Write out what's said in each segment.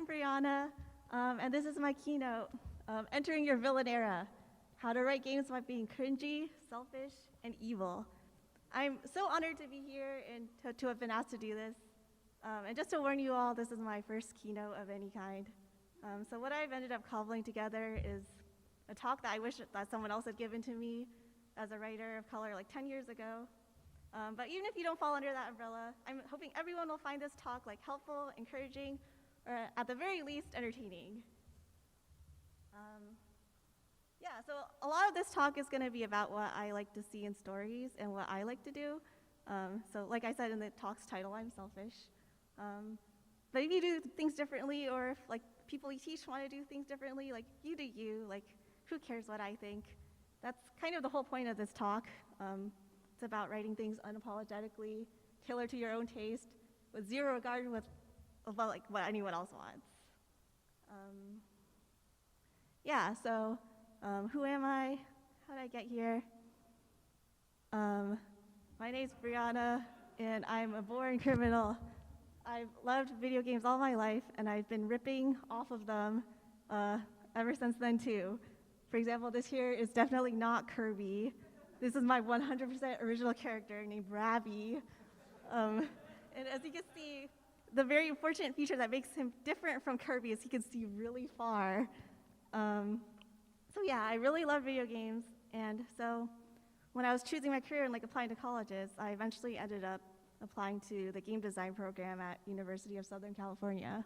I'm Brianna, and this is my keynote, Entering Your Villain Era, How to Write Games About Being Cringy, Selfish, and Evil. I'm so honored to be here and to have been asked to do this. And just to warn you all, this is my first keynote of any kind. So what I've ended up cobbling together is a talk that I wish that someone else had given to me as a writer of color like 10 years ago. But even if you don't fall under that umbrella, I'm hoping everyone will find this talk like helpful, encouraging, or at the very least, entertaining. So a lot of this talk is going to be about what I like to see in stories and what I like to do. So like I said in the talk's title, I'm selfish. But if you do things differently, or if like people you teach want to do things differently, like you do you, like who cares what I think? That's kind of the whole point of this talk. It's about writing things unapologetically, tailored to your own taste, with zero regard about like what anyone else wants. Who am I? How did I get here? My name's Brianna, and I'm a born criminal. I've loved video games all my life, and I've been ripping off of them ever since then too. For example, this here is definitely not Kirby. This is my 100% original character named Rabby. And as you can see, the very unfortunate feature that makes him different from Kirby is he can see really far. I really love video games, and so when I was choosing my career and like applying to colleges, I eventually ended up applying to the game design program at University of Southern California.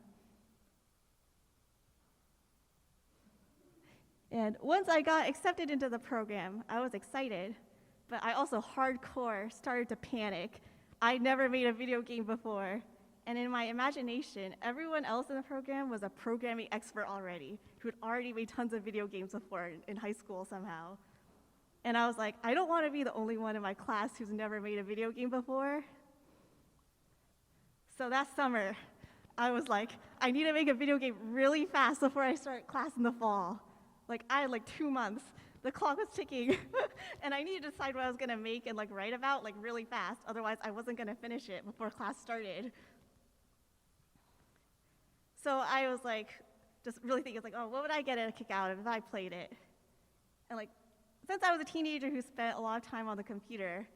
And once I got accepted into the program, I was excited, but I also hardcore started to panic. I'd never made a video game before, and in my imagination, everyone else in the program was a programming expert already, who had already made tons of video games before in high school somehow. And I was like, I don't want to be the only one in my class who's never made a video game before. So that summer, I was like, I need to make a video game really fast before I start class in the fall. Like, I had like 2 months. The clock was ticking, and I needed to decide what I was gonna make and like write about like really fast. Otherwise, I wasn't gonna finish it before class started. So I was like, just really thinking, like, oh, what would I get a kick out of if I played it? And like, since I was a teenager who spent a lot of time on the computer,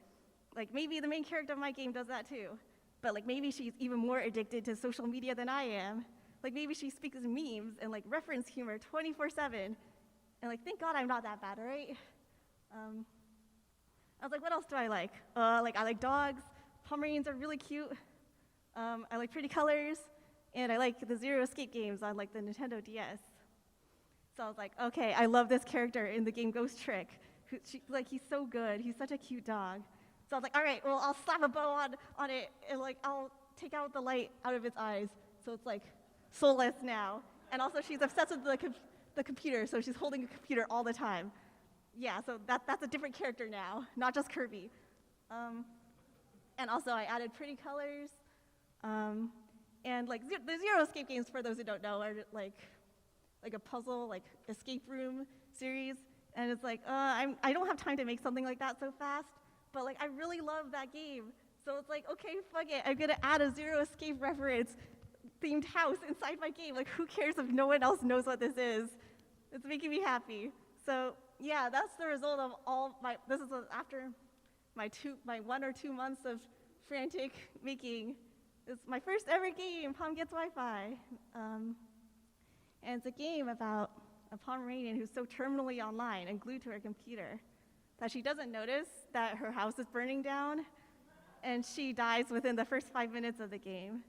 like maybe the main character of my game does that too. But like maybe she's even more addicted to social media than I am. Like maybe she speaks memes and like reference humor 24/7. And like, thank God I'm not that bad, right? I was like, what else do I like? I like dogs. Pomeranians are really cute. I like pretty colors. And I like the Zero Escape games on like the Nintendo DS. So I was like, okay, I love this character in the game Ghost Trick. He's so good. He's such a cute dog. So I was like, all right, well, I'll slap a bow on it, and like I'll take out the light out of its eyes, so it's like soulless now. And also, she's obsessed with the computer, so she's holding a computer all the time. Yeah, so that's a different character now, not just Kirby. And also, I added pretty colors. And like the Zero Escape games, for those who don't know, are like a puzzle, like escape room series. And it's like, I don't have time to make something like that so fast. But like, I really love that game. So it's like, okay, fuck it. I'm gonna add a Zero Escape reference themed house inside my game. Like, who cares if no one else knows what this is? It's making me happy. So yeah, that's the result of this is after my 1 or 2 months of frantic making. It's my first ever game, Pom Gets Wi-Fi. And it's a game about a Pomeranian who's so terminally online and glued to her computer that she doesn't notice that her house is burning down, and she dies within the first 5 minutes of the game.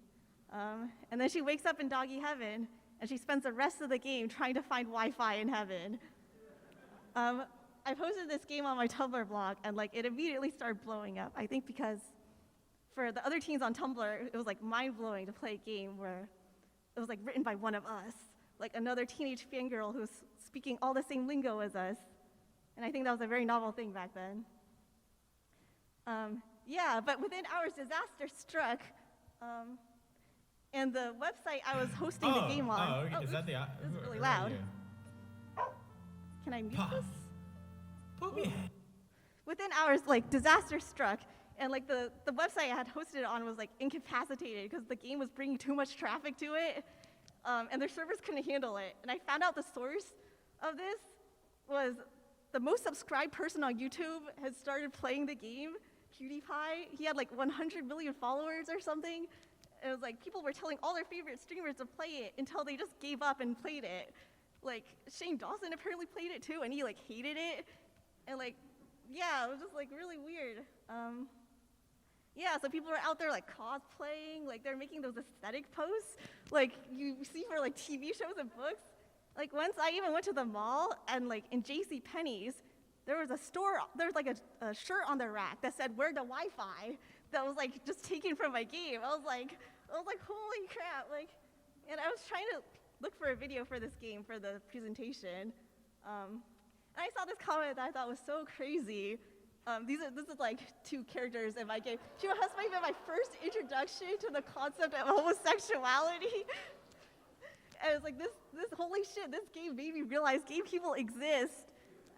And then she wakes up in doggy heaven, and she spends the rest of the game trying to find Wi-Fi in heaven. I posted this game on my Tumblr blog, and like it immediately started blowing up. I think because for the other teens on Tumblr, it was like mind-blowing to play a game where it was like written by one of us, like another teenage fangirl who's speaking all the same lingo as us. And I think that was a very novel thing back then. But within hours, disaster struck. And the website I was hosting the game on. Is that the? This is really loud. Can I mute this? Put me. Within hours, like disaster struck, and like the website I had hosted it on was like incapacitated because the game was bringing too much traffic to it. and their servers couldn't handle it. And I found out the source of this was the most subscribed person on YouTube had started playing the game, PewDiePie. He had like 100 million followers or something. It was like people were telling all their favorite streamers to play it until they just gave up and played it. Like Shane Dawson apparently played it too, and he like hated it. And like, yeah, it was just like really weird. Yeah, so people are out there like cosplaying, like they're making those aesthetic posts, like you see for like TV shows and books. Like once I even went to the mall and like in JCPenney's, there was like a shirt on the rack that said, "Where the Wi-Fi?" That was like just taken from my game. I was like, holy crap, like, and I was trying to look for a video for this game for the presentation. And I saw this comment that I thought was so crazy. This is like two characters in my game. Do you know, that's been my first introduction to the concept of homosexuality. And it was like, this holy shit, this game made me realize gay people exist.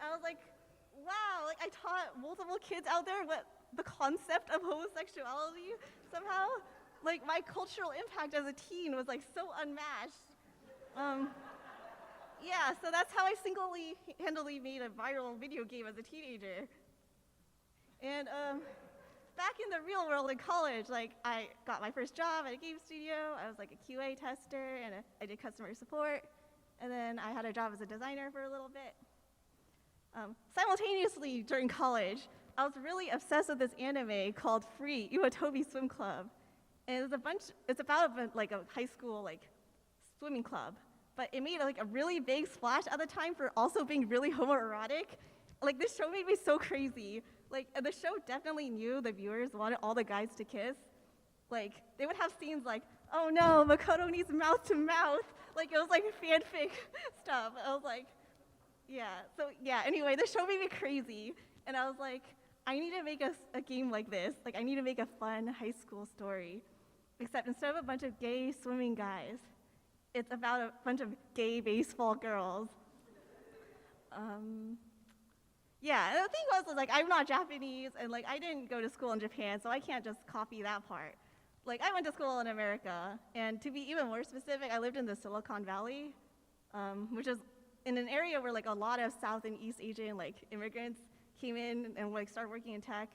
I was like, wow, like I taught multiple kids out there what the concept of homosexuality somehow. Like my cultural impact as a teen was like so unmatched. Yeah, so that's how I single-handedly made a viral video game as a teenager. And back in the real world in college, like I got my first job at a game studio. I was like a QA tester, and I did customer support. And then I had a job as a designer for a little bit. Simultaneously during college, I was really obsessed with this anime called Free, Iwatobi Swim Club. And it's about like a high school like swimming club. But it made like a really big splash at the time for also being really homoerotic. Like this show made me so crazy. Like the show definitely knew the viewers wanted all the guys to kiss. Like they would have scenes like, "Oh no, Makoto needs mouth to mouth." Like it was like fanfic stuff. I was like, yeah. So yeah. Anyway, the show made me crazy, and I was like, I need to make a game like this. Like I need to make a fun high school story, except instead of a bunch of gay swimming guys, it's about a bunch of gay baseball girls. Yeah, and the thing was like, I'm not Japanese, and like, I didn't go to school in Japan, so I can't just copy that part. Like, I went to school in America, and to be even more specific, I lived in the Silicon Valley, which is in an area where like a lot of South and East Asian like immigrants came in and like started working in tech.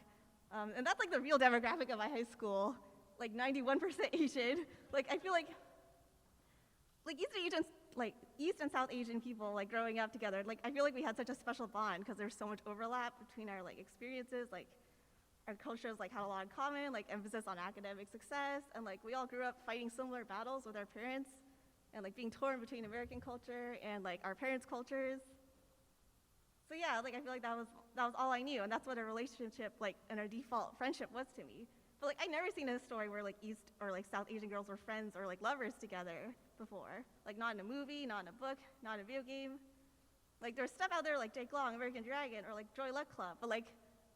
And that's like the real demographic of my high school, like 91% Asian. Like, I feel like East and South Asian people, like growing up together, like I feel like we had such a special bond because there's so much overlap between our like experiences, like our cultures like had a lot in common, like emphasis on academic success, and like we all grew up fighting similar battles with our parents, and like being torn between American culture and like our parents' cultures. So yeah, like I feel like that was all I knew, and that's what a relationship like and a default friendship was to me. But like I'd never seen a story where like East or like South Asian girls were friends or like lovers together before. Like not in a movie, not in a book, not in a video game. Like there's stuff out there like Jake Long, American Dragon, or like Joy Luck Club, but like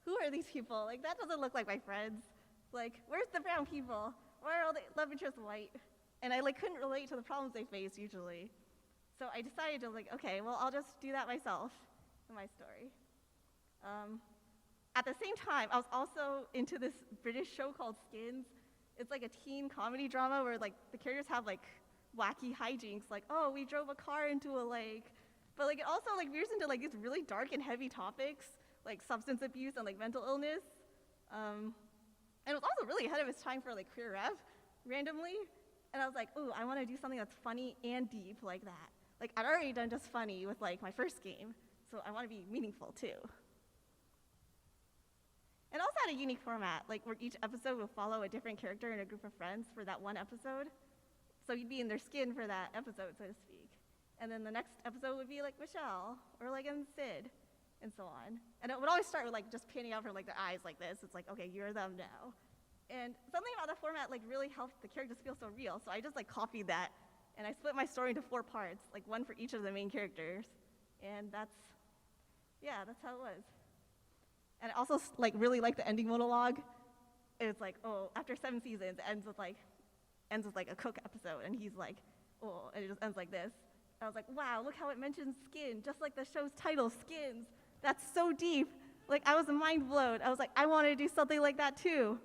who are these people? Like that doesn't look like my friends. Like where's the brown people? Why are all the love interests white? And I like couldn't relate to the problems they face usually. So I decided to like, okay, well I'll just do that myself in my story. At the same time, I was also into this British show called Skins. It's like a teen comedy drama where like the characters have like wacky hijinks, like, oh, we drove a car into a lake. But like it also like veers into like these really dark and heavy topics, like substance abuse and like mental illness. And it was also really ahead of its time for like queer rep, randomly. And I was like, ooh, I want to do something that's funny and deep like that. Like I'd already done just funny with like my first game, so I want to be meaningful too. And also had a unique format, like where each episode will follow a different character and a group of friends for that one episode. So you'd be in their skin for that episode, so to speak. And then the next episode would be like Michelle, or like Sid, and so on. And it would always start with like just panning out from like the eyes like this. It's like, okay, you're them now. And something about the format like really helped the characters feel so real. So I just like copied that, and I split my story into 4 parts, like one for each of the main characters. And that's how it was. And I also like really like the ending monologue. It's like, oh, after 7 seasons, it ends with like a Cook episode, and he's like, oh, and it just ends like this. I was like, wow, look how it mentions skin, just like the show's title, Skins. That's so deep. Like I was mind blown. I was like, I want to do something like that too.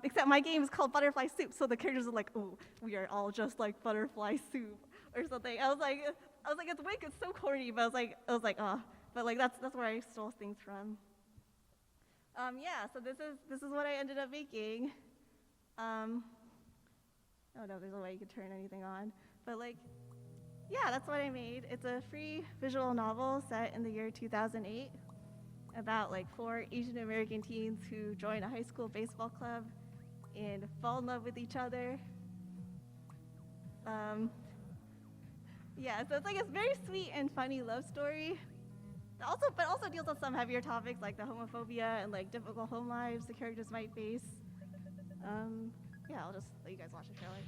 Except my game is called Butterfly Soup, so the characters are like, oh, we are all just like butterfly soup or something. I was like, it's wicked, it's so corny, but I was like, oh, but like that's where I stole things from. Yeah, so this is what I ended up making. Oh no, there's no way you could turn anything on, but like, yeah, that's what I made. It's a free visual novel set in the year 2008 about like 4 Asian American teens who join a high school baseball club and fall in love with each other. Yeah, so it's like a very sweet and funny love story. But also deals with some heavier topics like the homophobia and like difficult home lives the characters might face. Yeah, I'll just let you guys watch the trailer.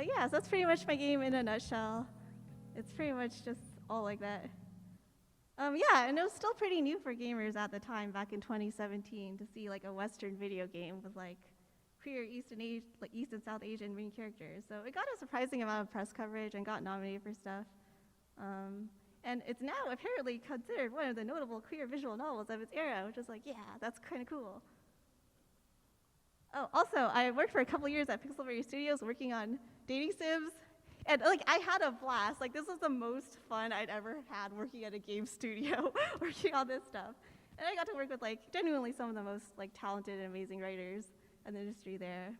Yeah, so that's pretty much my game in a nutshell. It's pretty much just all like that. Yeah, and it was still pretty new for gamers at the time, back in 2017, to see like a Western video game with like queer East and South Asian main characters. So it got a surprising amount of press coverage and got nominated for stuff. And it's now apparently considered one of the notable queer visual novels of its era, which is like, yeah, that's kind of cool. Oh, also, I worked for a couple years at Pixelberry Studios working on dating sims, and like I had a blast. Like this was the most fun I'd ever had working at a game studio, working on this stuff. And I got to work with like genuinely some of the most like talented and amazing writers in the industry there.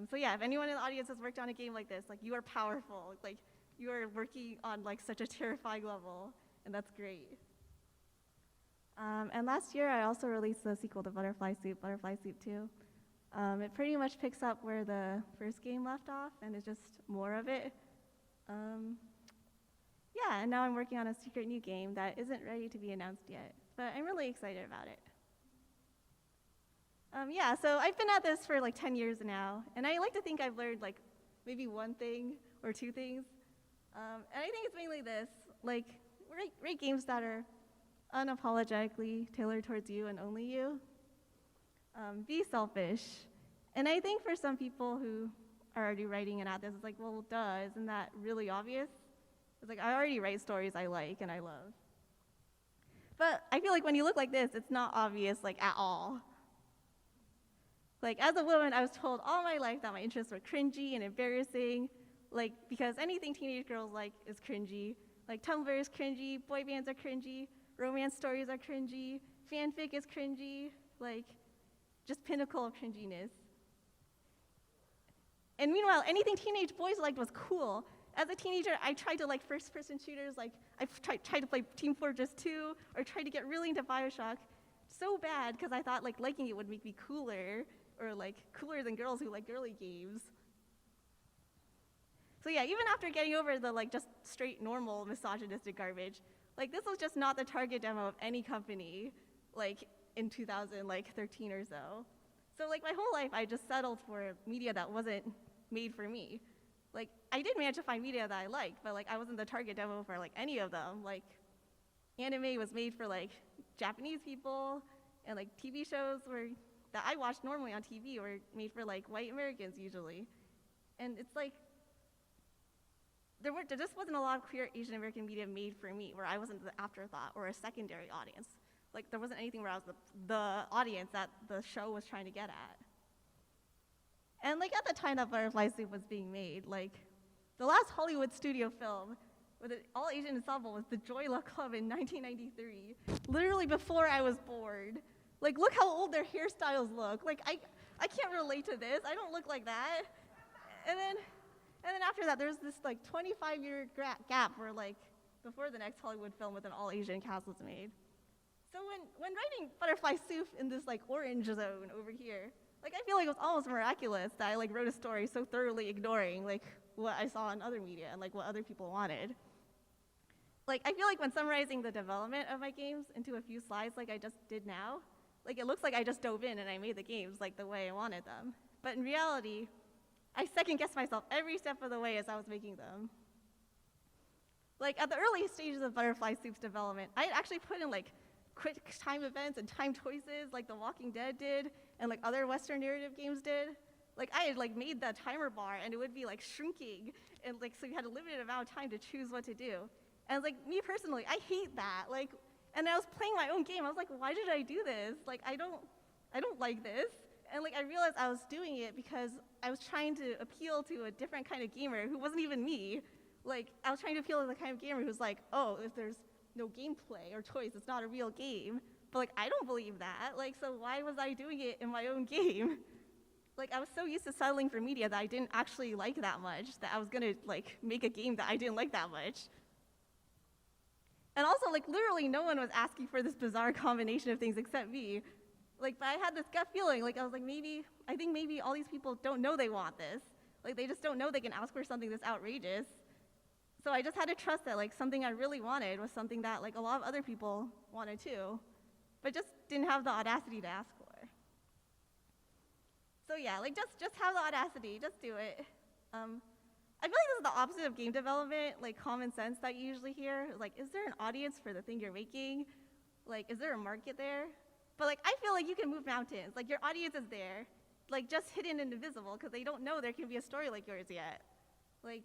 So yeah, if anyone in the audience has worked on a game like this, like you are powerful. Like you are working on like such a terrifying level, and that's great. And last year I also released the sequel to Butterfly Soup 2. It pretty much picks up where the first game left off, and it's just more of it. Yeah, and now I'm working on a secret new game that isn't ready to be announced yet, but I'm really excited about it. Yeah, so I've been at this for like 10 years now, and I like to think I've learned like maybe one thing or two things. And I think it's mainly this, like, write games that are unapologetically tailored towards you and only you. Be selfish. And I think for some people who are already writing and at this, it's like, well, duh, isn't that really obvious? It's like, I already write stories I like and I love. But I feel like when you look like this, it's not obvious, like, at all. Like, as a woman, I was told all my life that my interests were cringy and embarrassing, like, because anything teenage girls like is cringy. Like, Tumblr is cringy, boy bands are cringy, romance stories are cringy, fanfic is cringy, like, just pinnacle of cringiness. And meanwhile, anything teenage boys liked was cool. As a teenager, I tried to like first-person shooters, like I tried to play Team Fortress 2, or tried to get really into Bioshock so bad because I thought like liking it would make me cooler, or like cooler than girls who like girly games. So yeah, even after getting over the like just straight normal misogynistic garbage, like this was just not the target demo of any company, like in 2013 or so. So like my whole life, I just settled for media that wasn't made for me. Like I did manage to find media that I liked, but like I wasn't the target demo for like any of them. Like anime was made for like Japanese people, and like TV shows that I watched normally on TV were made for like white Americans usually. And it's like, there just wasn't a lot of queer Asian American media made for me where I wasn't the afterthought or a secondary audience. Like there wasn't anything where I was the audience that the show was trying to get at. And like at the time that Butterfly Soup was being made, like the last Hollywood studio film with an all-Asian ensemble was The Joy Luck Club in 1993, literally before I was born. Like look how old their hairstyles look. Like I can't relate to this. I don't look like that. And then after that, there's this like 25-year gap where like before the next Hollywood film with an all-Asian cast was made. So when writing Butterfly Soup in this like orange zone over here, like I feel like it was almost miraculous that I like wrote a story so thoroughly ignoring like what I saw in other media and like what other people wanted. Like I feel like when summarizing the development of my games into a few slides like I just did now, like it looks like I just dove in and I made the games like the way I wanted them. But in reality, I second-guessed myself every step of the way as I was making them. Like at the early stages of Butterfly Soup's development, I had actually put in like quick time events and time choices like The Walking Dead did and like other Western narrative games did. Like I had like made the timer bar and it would be like shrinking and like so you had a limited amount of time to choose what to do. And like me personally, I hate that. Like, and I was playing my own game. I was like, why did I do this? Like I don't like this. And like I realized I was doing it because I was trying to appeal to a different kind of gamer who wasn't even me. Like I was trying to appeal to the kind of gamer who's like, oh, if there's no gameplay or choice, it's not a real game. But like I don't believe that. Like so why was I doing it in my own game? Like I was so used to settling for media that I didn't actually like that much that I was gonna like make a game that I didn't like that much. And also like literally no one was asking for this bizarre combination of things except me. Like, but I had this gut feeling, like I was like I think maybe all these people don't know they want this. Like they just don't know they can ask for something this outrageous. So I just had to trust that like something I really wanted was something that like a lot of other people wanted too, but just didn't have the audacity to ask for. So yeah, like just have the audacity, just do it. I feel like this is the opposite of game development, like common sense that you usually hear. Like, is there an audience for the thing you're making? Like, is there a market there? But like, I feel like you can move mountains. Like your audience is there, like just hidden and invisible because they don't know there can be a story like yours yet. Like,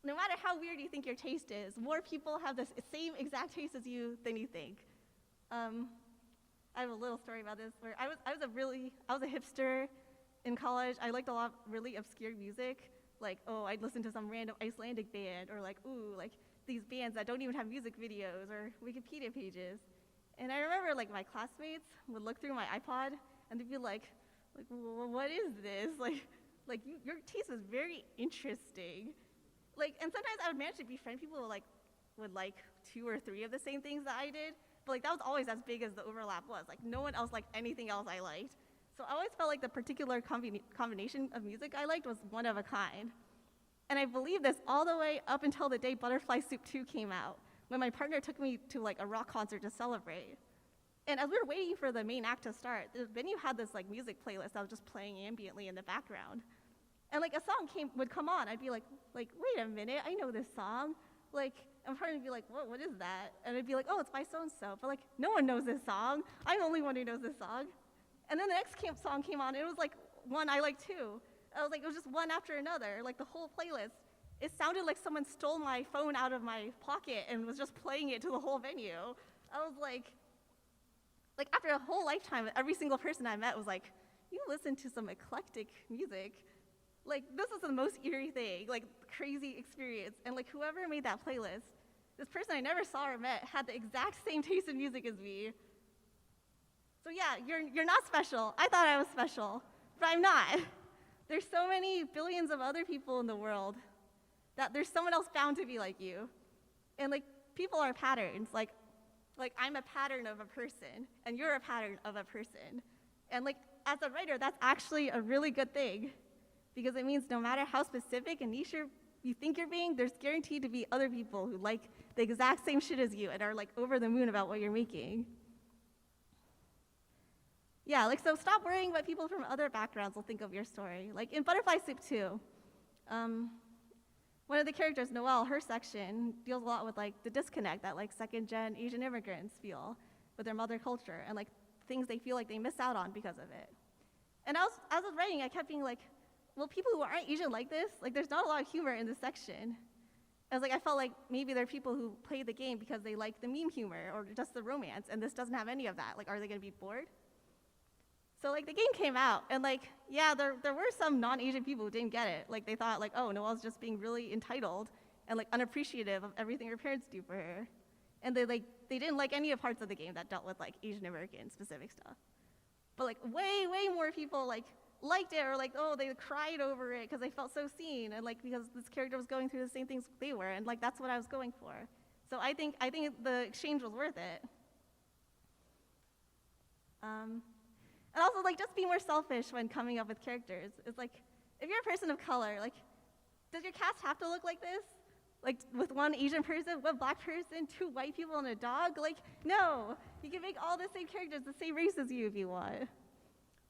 no matter how weird you think your taste is, more people have the same exact taste as you than you think. I have a little story about this where I was a hipster in college. I liked a lot of really obscure music. Like, oh, I'd listen to some random Icelandic band, or like, ooh, like these bands that don't even have music videos or Wikipedia pages. And I remember like my classmates would look through my iPod and they'd be like, well, what is this? Like your taste is very interesting. Like, and sometimes I would manage to befriend people who would like 2 or 3 of the same things that I did. But like that was always as big as the overlap was. Like no one else liked anything else I liked. So I always felt like the particular combination of music I liked was one of a kind. And I believed this all the way up until the day Butterfly Soup 2 came out, when my partner took me to like a rock concert to celebrate. And as we were waiting for the main act to start, the venue had this like music playlist that was just playing ambiently in the background. And like a song would come on, I'd be like, wait a minute, I know this song. Like, and partner would be like, what is that? And I'd be like, oh, it's by so-and-so. But like, no one knows this song. I'm the only one who knows this song. And then the next song came on, and it was like one I liked too. I was like, it was just one after another, like the whole playlist. It sounded like someone stole my phone out of my pocket and was just playing it to the whole venue. I was like after a whole lifetime, every single person I met was like, you listen to some eclectic music. Like, this is the most eerie thing, like, crazy experience. And like, whoever made that playlist, this person I never saw or met had the exact same taste in music as me. So yeah, you're not special. I thought I was special, but I'm not. There's so many billions of other people in the world that there's someone else bound to be like you. And like, people are patterns. Like I'm a pattern of a person, and you're a pattern of a person. And like, as a writer, that's actually a really good thing, because it means no matter how specific and niche you think you're being, there's guaranteed to be other people who like the exact same shit as you and are like over the moon about what you're making. Yeah, like, so stop worrying what people from other backgrounds will think of your story. Like in Butterfly Soup 2, one of the characters, Noelle, her section deals a lot with like the disconnect that like second-gen Asian immigrants feel with their mother culture and like things they feel like they miss out on because of it. And as I was writing, I kept being like, well, people who aren't Asian like this, like there's not a lot of humor in this section. I felt like maybe there are people who play the game because they like the meme humor or just the romance, and this doesn't have any of that. Like, are they gonna be bored? So like the game came out, and like, yeah, there were some non-Asian people who didn't get it. Like they thought like, oh, Noelle's just being really entitled and like unappreciative of everything her parents do for her. And they didn't like any of parts of the game that dealt with like Asian American specific stuff. But like way more people like liked it, or like, oh, they cried over it because they felt so seen, and like because this character was going through the same things they were, and like that's what I was going for. So I think the exchange was worth it. And also, like, just be more selfish when coming up with characters. It's like, if you're a person of color, like, does your cast have to look like this? Like, with one Asian person, one black person, 2 white people, and a dog? Like, no. You can make all the same characters the same race as you if you want.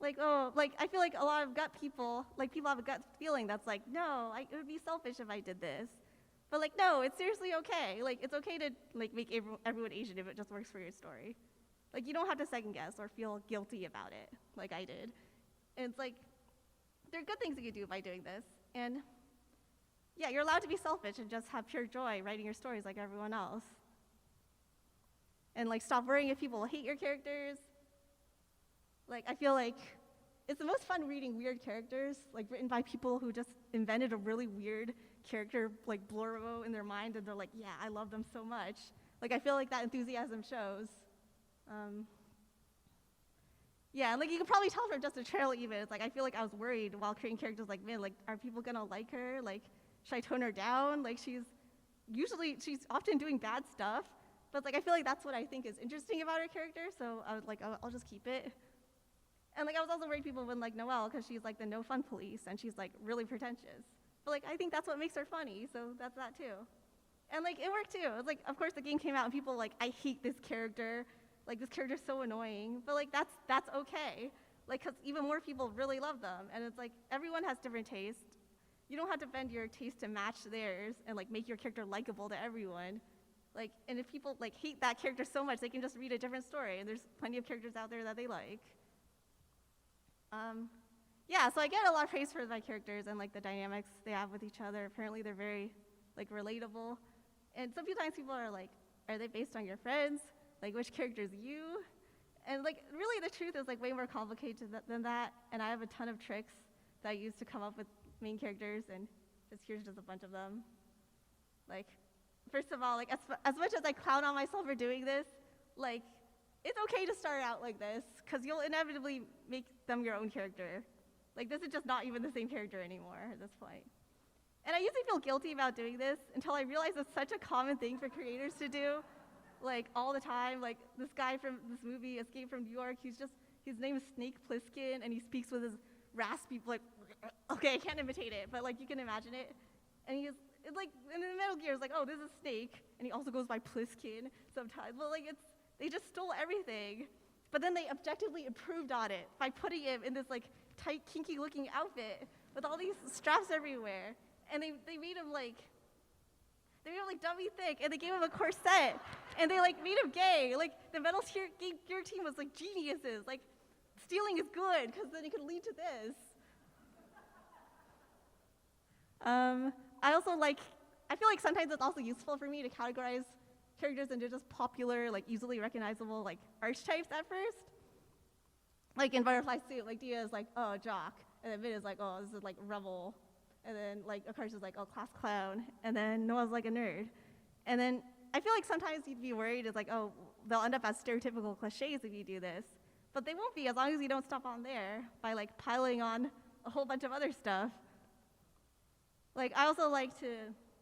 Like, oh, like, I feel like a lot of people have a gut feeling that's like, no, it would be selfish if I did this. But like, no, it's seriously okay. Like, it's okay to like make everyone Asian if it just works for your story. Like, you don't have to second guess or feel guilty about it, like I did. And it's like, there are good things you can do by doing this. And yeah, you're allowed to be selfish and just have pure joy writing your stories like everyone else. And like, stop worrying if people hate your characters. Like, I feel like it's the most fun reading weird characters, like written by people who just invented a really weird character, like blurbo in their mind, and they're like, yeah, I love them so much. Like, I feel like that enthusiasm shows. Yeah, and like you can probably tell from just the trailer even, it's like I feel like I was worried while creating characters like, man, like are people gonna like her? Like, should I tone her down? Like she's often doing bad stuff, but like I feel like that's what I think is interesting about her character, so I was like, I'll just keep it. And like I was also worried people wouldn't like Noelle because she's like the no fun police and she's like really pretentious. But like I think that's what makes her funny, so that's that too. And like it worked too. It's like, of course the game came out and people like, I hate this character. Like, this character's so annoying, but like that's okay. Like, cause even more people really love them, and it's like everyone has different tastes. You don't have to bend your taste to match theirs and like make your character likable to everyone. Like, and if people like hate that character so much, they can just read a different story, and there's plenty of characters out there that they like. Yeah, so I get a lot of praise for my characters and like the dynamics they have with each other. Apparently, they're very like relatable, and sometimes people are like, are they based on your friends? Like, which character is you? And like, really the truth is like way more complicated than that, and I have a ton of tricks that I use to come up with main characters, and here's just a bunch of them. Like, first of all, like as much as I clown on myself for doing this, like, it's okay to start out like this, because you'll inevitably make them your own character. Like, this is just not even the same character anymore at this point. And I usually feel guilty about doing this until I realize it's such a common thing for creators to do. Like, all the time, like, this guy from this movie, Escape from New York, his name is Snake Plissken, and he speaks with his raspy, like, okay, I can't imitate it, but, like, you can imagine it. And it's like, in the Metal Gear, it's like, oh, this is Snake, and he also goes by Plissken sometimes. But, like, they just stole everything. But then they objectively improved on it by putting him in this, like, tight, kinky-looking outfit with all these straps everywhere. And they made him, like, dummy thick, and they gave him a corset, and they like made him gay. Like, the Metal Gear team was like geniuses. Like, stealing is good because then it could lead to this. I feel like sometimes it's also useful for me to categorize characters into just popular, like easily recognizable, like archetypes at first. Like in Butterfly Suit, like Dia is like, oh, jock, and then Min is like, oh, this is like rebel. And then, like, Akarsh is like, oh, class clown. And then Noah's like a nerd. And then I feel like sometimes you'd be worried, it's like, oh, they'll end up as stereotypical cliches if you do this. But they won't be, as long as you don't stop on there by, like, piling on a whole bunch of other stuff. Like, I also like to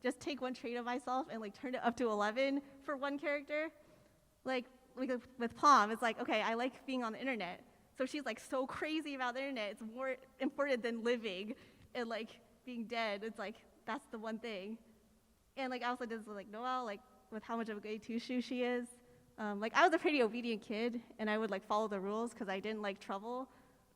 just take one trait of myself and, like, turn it up to 11 for one character. Like with Palm, it's like, okay, I like being on the internet. So she's, like, so crazy about the internet. It's more important than living and, like, being dead. It's like, that's the one thing. And like I also did this with like Noelle, like with how much of a goody two-shoe she is. Like, I was a pretty obedient kid, and I would like follow the rules because I didn't like trouble.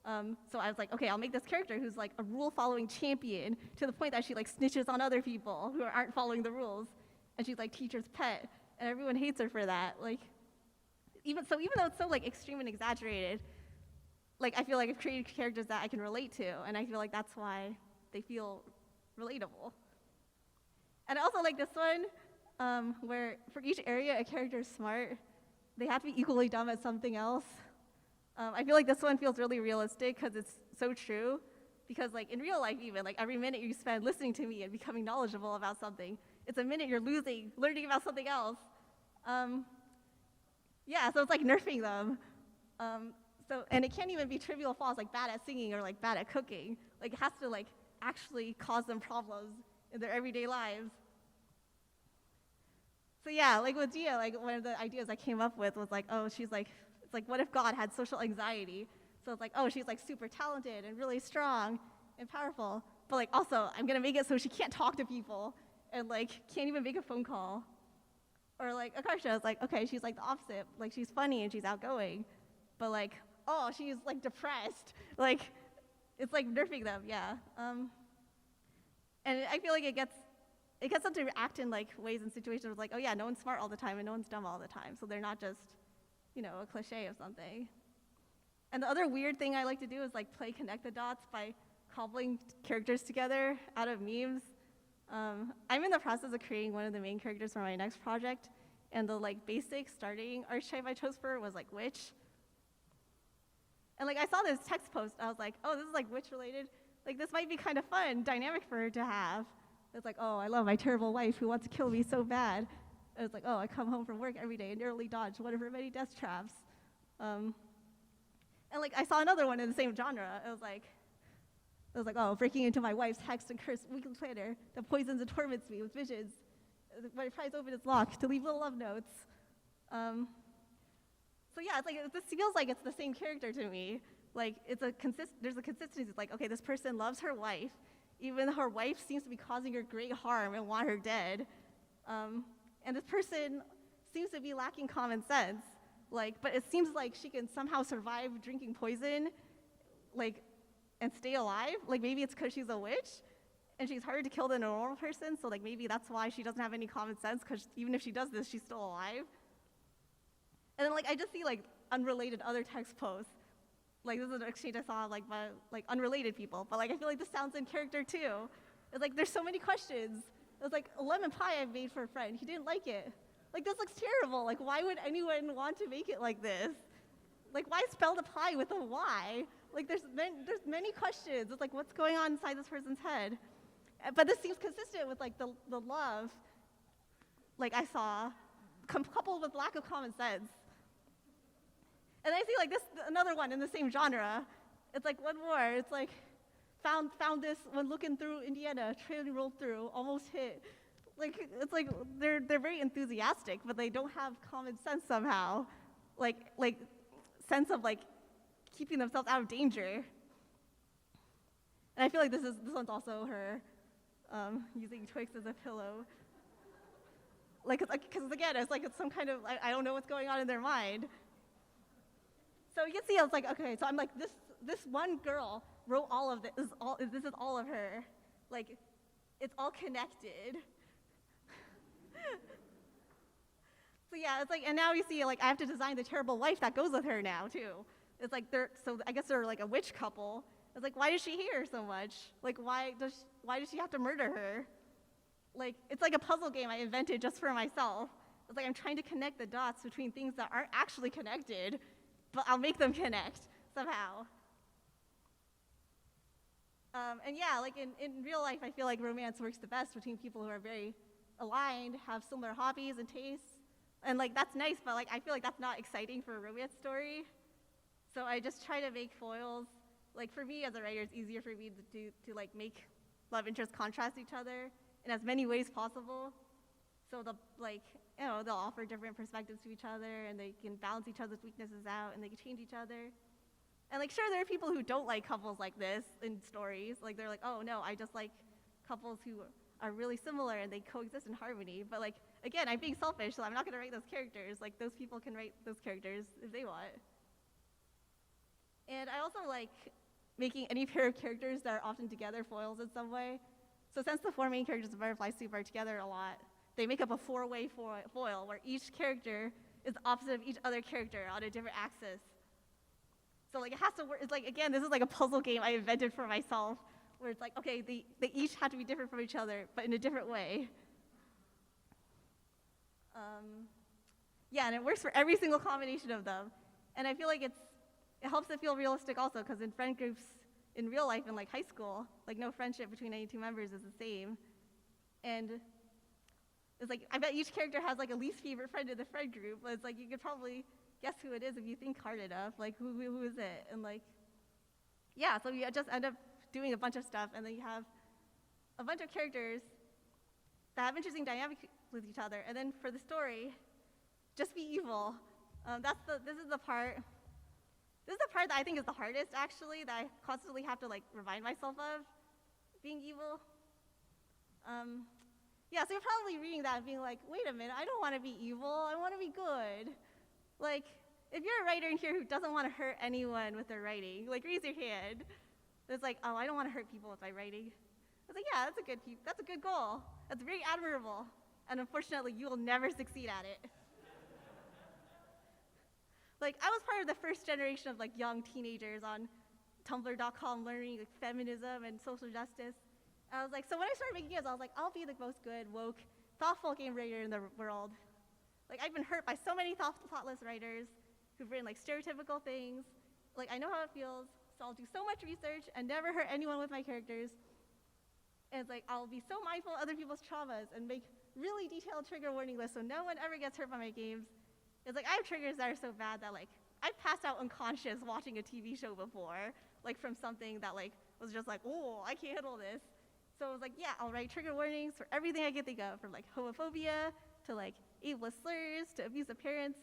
So I was like, okay, I'll make this character who's like a rule-following champion to the point that she like snitches on other people who aren't following the rules, and she's like teacher's pet, and everyone hates her for that. Like, even though it's so like extreme and exaggerated, like I feel like I've created characters that I can relate to, and I feel like that's why they feel relatable. And I also like this one, where for each area a character is smart, they have to be equally dumb at something else. I feel like this one feels really realistic because it's so true. Because like in real life even, like every minute you spend listening to me and becoming knowledgeable about something, it's a minute you're losing, learning about something else. Yeah, so it's like nerfing them. And it can't even be trivial flaws like bad at singing or like bad at cooking. Like it has to like actually cause them problems in their everyday lives. So yeah, like with Gia, like one of the ideas I came up with was like, oh, she's like, it's like, what if God had social anxiety? So it's like, oh, she's like super talented and really strong and powerful, but like also I'm gonna make it so she can't talk to people and like can't even make a phone call. Or like Akarsha is like, okay, she's like the opposite. Like she's funny and she's outgoing, but like, oh, she's like depressed. Like, it's like nerfing them, yeah. And I feel like it gets them to act in like ways and situations where like, oh yeah, no one's smart all the time and no one's dumb all the time. So they're not just, you know, a cliche of something. And the other weird thing I like to do is like play connect the dots by cobbling characters together out of memes. I'm in the process of creating one of the main characters for my next project, and the like basic starting archetype I chose for her was like witch. And like I saw this text post, I was like, oh, this is like witch related. Like this might be kind of fun, dynamic for her to have. It's like, oh, I love my terrible wife who wants to kill me so bad. And it's like, oh, I come home from work every day and narrowly dodge one of her many death traps. And like I saw another one in the same genre. It was like, oh, breaking into my wife's hexed and cursed weekly planner that poisons and torments me with visions. When I pries open its lock to leave little love notes. So yeah, it's like this feels like it's the same character to me. Like there's a consistency. It's like, okay, this person loves her wife, even though her wife seems to be causing her great harm and want her dead. And this person seems to be lacking common sense. Like, but it seems like she can somehow survive drinking poison, like, and stay alive. Like maybe it's because she's a witch, and she's harder to kill than a normal person. So like maybe that's why she doesn't have any common sense, because even if she does this, she's still alive. And then like I just see like unrelated other text posts. Like this is an exchange I saw like by like unrelated people, but like I feel like this sounds in character too. It's like there's so many questions. It was like a lemon pie I made for a friend. He didn't like it. Like this looks terrible. Like why would anyone want to make it like this? Like why spell the pie with a Y? Like there's many questions. It's like what's going on inside this person's head? But this seems consistent with like the love like I saw coupled with lack of common sense. And I see like this another one in the same genre. It's like one more. It's like found this when looking through Indiana, train rolled through, almost hit. Like it's like they're very enthusiastic, but they don't have common sense somehow. Like sense of like keeping themselves out of danger. And I feel like this one's also her using Twix as a pillow. Like, because again, it's like it's some kind of I don't know what's going on in their mind. So you can see, I was like, okay, so I'm like, this one girl wrote all of this. This is all of her. Like, it's all connected. So yeah, it's like, and now you see, like, I have to design the terrible wife that goes with her now too. It's like so I guess they're like a witch couple. It's like, why does she hate her so much? Like, why does she have to murder her? Like, it's like a puzzle game I invented just for myself. It's like I'm trying to connect the dots between things that aren't actually connected, but I'll make them connect somehow. And yeah, like in real life, I feel like romance works the best between people who are very aligned, have similar hobbies and tastes. And like, that's nice, but like, I feel like that's not exciting for a romance story. So I just try to make foils. Like for me as a writer, it's easier for me to like make love interests contrast each other in as many ways possible. So they'll offer different perspectives to each other, and they can balance each other's weaknesses out, and they can change each other. And like, sure, there are people who don't like couples like this in stories. Like they're like, oh no, I just like couples who are really similar and they coexist in harmony. But like, again, I'm being selfish, so I'm not gonna write those characters. Like those people can write those characters if they want. And I also like making any pair of characters that are often together foils in some way. So since the four main characters of Butterfly Soup are together a lot, they make up a four-way foil where each character is opposite of each other character on a different axis. So like it has to work. It's like, again, this is like a puzzle game I invented for myself, where it's like, okay, they each have to be different from each other, but in a different way. Yeah, and it works for every single combination of them. And I feel like it helps it feel realistic also, because in friend groups in real life, in like high school, like no friendship between any two members is the same. And it's like, I bet each character has like a least favorite friend in the friend group, but it's like you could probably guess who it is if you think hard enough. Like, who is it? And like, yeah, so you just end up doing a bunch of stuff, and then you have a bunch of characters that have interesting dynamics with each other. And then for the story, just be evil. This is the part that I think is the hardest, actually, that I constantly have to like remind myself of being evil. Yeah, so you're probably reading that and being like, wait a minute, I don't want to be evil, I want to be good. Like, if you're a writer in here who doesn't want to hurt anyone with their writing, like raise your hand. It's like, oh, I don't want to hurt people with my writing. It's like, yeah, that's a good goal. That's very admirable. And unfortunately, you will never succeed at it. Like, I was part of the first generation of like young teenagers on Tumblr.com learning like, feminism and social justice. And I was like, so when I started making games, I was like, I'll be the most good, woke, thoughtful game writer in the world. Like, I've been hurt by so many thoughtless writers who've written like stereotypical things. Like, I know how it feels, so I'll do so much research and never hurt anyone with my characters. And it's like, I'll be so mindful of other people's traumas and make really detailed trigger warning lists so no one ever gets hurt by my games. It's like, I have triggers that are so bad that like, I've passed out unconscious watching a TV show before, like from something that like, was just like, oh, I can't handle this. So I was like, yeah, I'll write trigger warnings for everything I can think of, from like homophobia to like ableist slurs to abusive parents.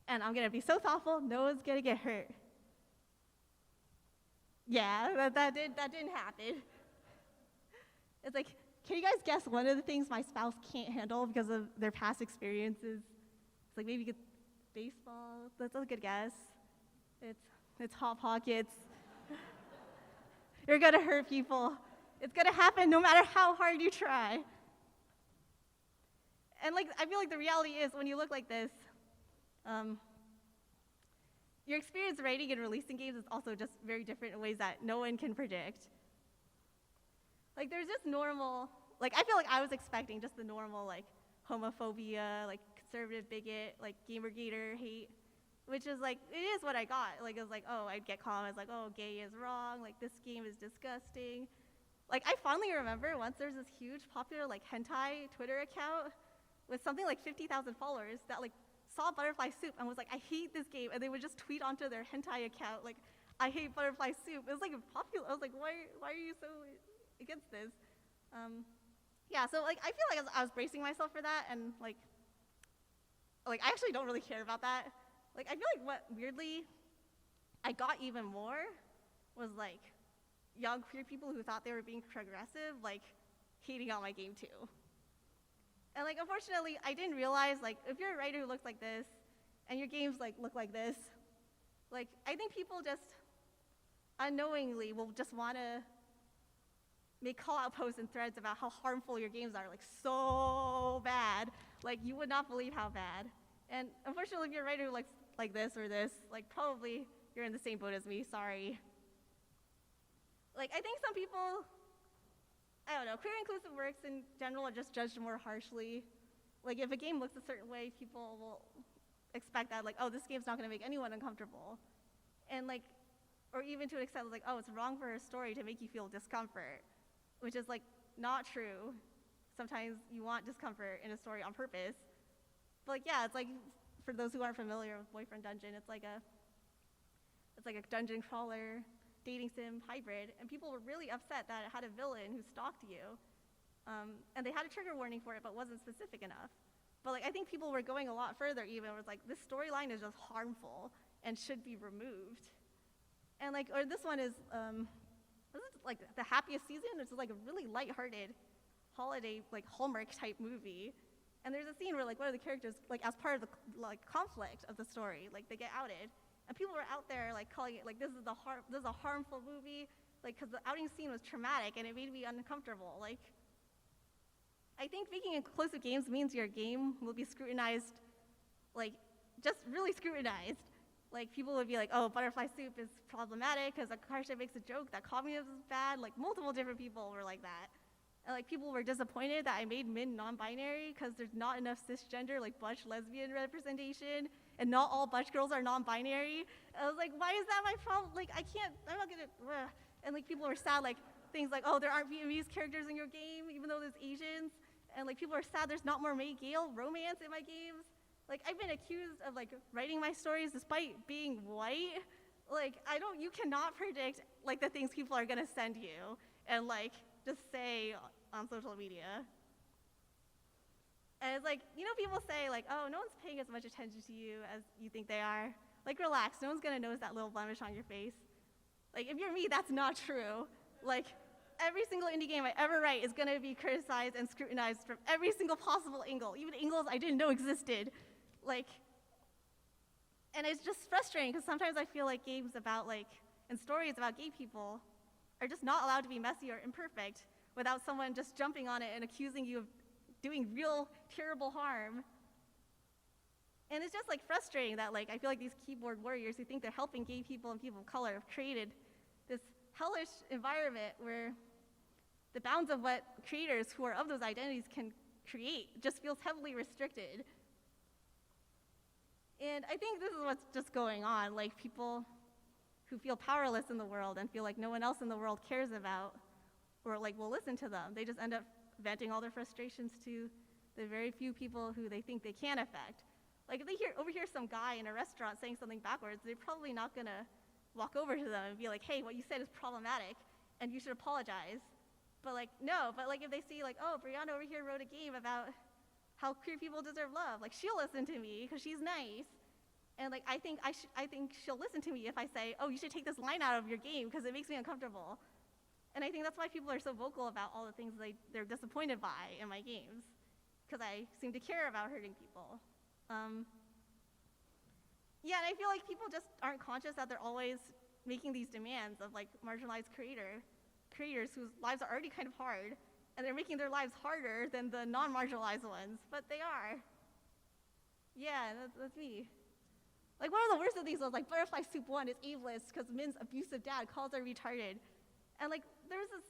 And I'm gonna be so thoughtful, no one's gonna get hurt. Yeah, that didn't happen. It's like, can you guys guess one of the things my spouse can't handle because of their past experiences? It's like maybe baseball, that's a good guess. It's Hot Pockets. You're gonna hurt people. It's gonna happen no matter how hard you try. And like, I feel like the reality is when you look like this, your experience writing and releasing games is also just very different in ways that no one can predict. Like there's just normal, like I feel like I was expecting just the normal like homophobia, like conservative bigot, like Gamergator hate, which is like, it is what I got. Like it was like, oh, I'd get comments like, oh, gay is wrong, like this game is disgusting. Like I fondly remember once there was this huge popular like hentai Twitter account with something like 50,000 followers that like saw Butterfly Soup and was like, I hate this game, and they would just tweet onto their hentai account like, I hate Butterfly Soup. It was like popular. I was like, why are you so against this? Yeah, so like I feel like I was bracing myself for that, and like I actually don't really care about that. Like I feel like what weirdly I got even more was like young queer people who thought they were being progressive, like hating on my game too. And like unfortunately, I didn't realize like if you're a writer who looks like this, and your games like look like this, like I think people just unknowingly will just want to make call-out posts and threads about how harmful your games are, like so bad, like you would not believe how bad. And unfortunately, if you're a writer who looks like this or this, like probably you're in the same boat as me, sorry. Like I think some people, I don't know, queer inclusive works in general are just judged more harshly. Like if a game looks a certain way, people will expect that like, oh, this game's not gonna make anyone uncomfortable. And like, or even to an extent like, oh, it's wrong for a story to make you feel discomfort, which is like not true. Sometimes you want discomfort in a story on purpose. But like, yeah, it's like, for those who aren't familiar with Boyfriend Dungeon, it's like a dungeon crawler, dating sim hybrid, and people were really upset that it had a villain who stalked you. And they had a trigger warning for it, but wasn't specific enough. But like, I think people were going a lot further even, where it's like, this storyline is just harmful and should be removed. And like, or this one is, this is like the happiest season. It's like a really lighthearted holiday, like Hallmark type movie. And there's a scene where like one of the characters, like as part of the like conflict of the story, like they get outed, and people were out there like calling it like this is a harmful movie, like because the outing scene was traumatic and it made me uncomfortable. Like, I think making inclusive games means your game will be scrutinized, like just really scrutinized. Like people would be like, oh, Butterfly Soup is problematic because Akarsha makes a joke that communism is bad. Like multiple different people were like that. And like people were disappointed that I made min non-binary because there's not enough cisgender, like butch lesbian representation, and not all butch girls are non-binary. I was like, why is that my problem? Like I'm not gonna, ugh. And like people were sad, like things like, oh, there aren't Vietnamese characters in your game, even though there's Asians. And like people are sad there's not more May Gale romance in my games. Like, I've been accused of, like, writing my stories despite being white. Like, you cannot predict, like, the things people are gonna send you and, like, just say on social media. And it's like, people say, like, oh, no one's paying as much attention to you as you think they are. Like, relax, no one's gonna notice that little blemish on your face. Like, if you're me, that's not true. Like, every single indie game I ever write is gonna be criticized and scrutinized from every single possible angle, even angles I didn't know existed. Like, and it's just frustrating because sometimes I feel like games about, like, and stories about gay people are just not allowed to be messy or imperfect without someone just jumping on it and accusing you of doing real terrible harm. And it's just, like, frustrating that, like, I feel like these keyboard warriors who think they're helping gay people and people of color have created this hellish environment where the bounds of what creators who are of those identities can create just feels heavily restricted. And I think this is what's just going on, like, people who feel powerless in the world and feel like no one else in the world cares about or, like, will listen to them. They just end up venting all their frustrations to the very few people who they think they can affect. Like, if they overhear some guy in a restaurant saying something backwards, they're probably not gonna walk over to them and be like, hey, what you said is problematic and you should apologize. But, like, no, but, like, if they see, like, oh, Brianna over here wrote a game about how queer people deserve love, like, she'll listen to me because she's nice. And, like, I think she'll listen to me if I say, oh, you should take this line out of your game because it makes me uncomfortable. And I think that's why people are so vocal about all the things they're disappointed by in my games, because I seem to care about hurting people. Yeah, and I feel like people just aren't conscious that they're always making these demands of, like, marginalized creators whose lives are already kind of hard, and they're making their lives harder than the non-marginalized ones, but they are. Yeah, that's me. Like, one of the worst of these was, like, Butterfly Soup 1 is ableist because Min's abusive dad calls her retarded. And, like, there was this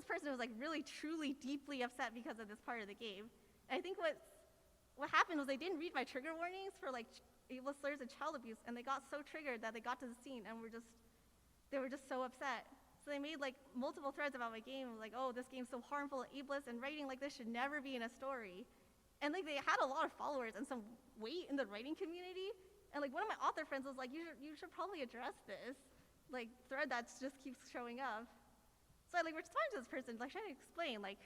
person who was, like, really, truly, deeply upset because of this part of the game. And I think what happened was they didn't read my trigger warnings for, like, ableist slurs and child abuse, and they got so triggered that they got to the scene and they were just so upset. So they made, like, multiple threads about my game, like, oh, this game's so harmful and ableist, and writing like this should never be in a story. And, like, they had a lot of followers and some weight in the writing community. And, like, one of my author friends was like, you should probably address this, like, thread that just keeps showing up. So I, like, responded to this person, like, trying to explain, like,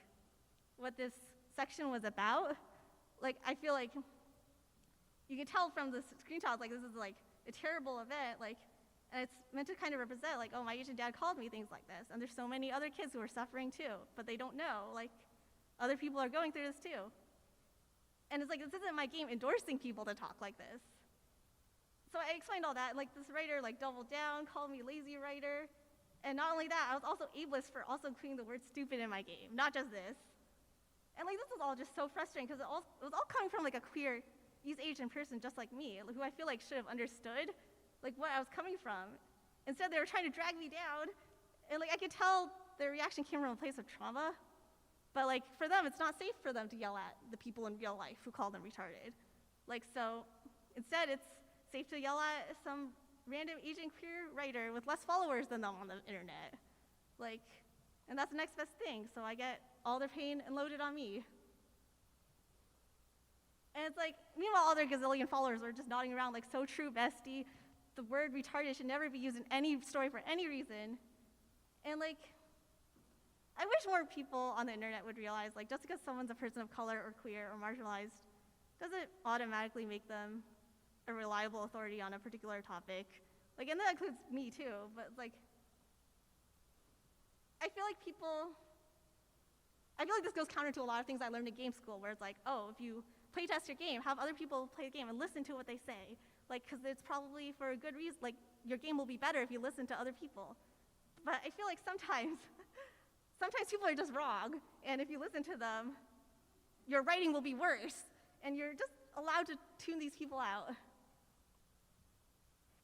what this section was about. Like, I feel like you can tell from the screenshots, like, this is, like, a terrible event, like, and it's meant to kind of represent, like, oh, my Asian dad called me, things like this. And there's so many other kids who are suffering too, but they don't know, like, other people are going through this too. And it's like, this isn't my game endorsing people to talk like this. So I explained all that, and, like, this writer, like, doubled down, called me lazy writer. And not only that, I was also ableist for also including the word stupid in my game, not just this. And, like, this was all just so frustrating because it was all coming from, like, a queer East Asian person just like me, who I feel like should have understood, like, what I was coming from. Instead, they were trying to drag me down, and, like, I could tell their reaction came from a place of trauma. But, like, for them, it's not safe for them to yell at the people in real life who call them retarded. Like, so instead, it's safe to yell at some random Asian queer writer with less followers than them on the internet. Like, and that's the next best thing, so I get all their pain unloaded on me. And it's like, meanwhile, all their gazillion followers are just nodding around like, so true, bestie. The word retarded should never be used in any story for any reason. And, like, I wish more people on the internet would realize, like, just because someone's a person of color or queer or marginalized doesn't automatically make them a reliable authority on a particular topic. Like, and that includes me too, but, like, I feel like this goes counter to a lot of things I learned in game school, where it's like, oh, if you playtest your game, have other people play the game and listen to what they say. Like, because it's probably for a good reason, like, your game will be better if you listen to other people. But I feel like sometimes people are just wrong, and if you listen to them, your writing will be worse, and you're just allowed to tune these people out.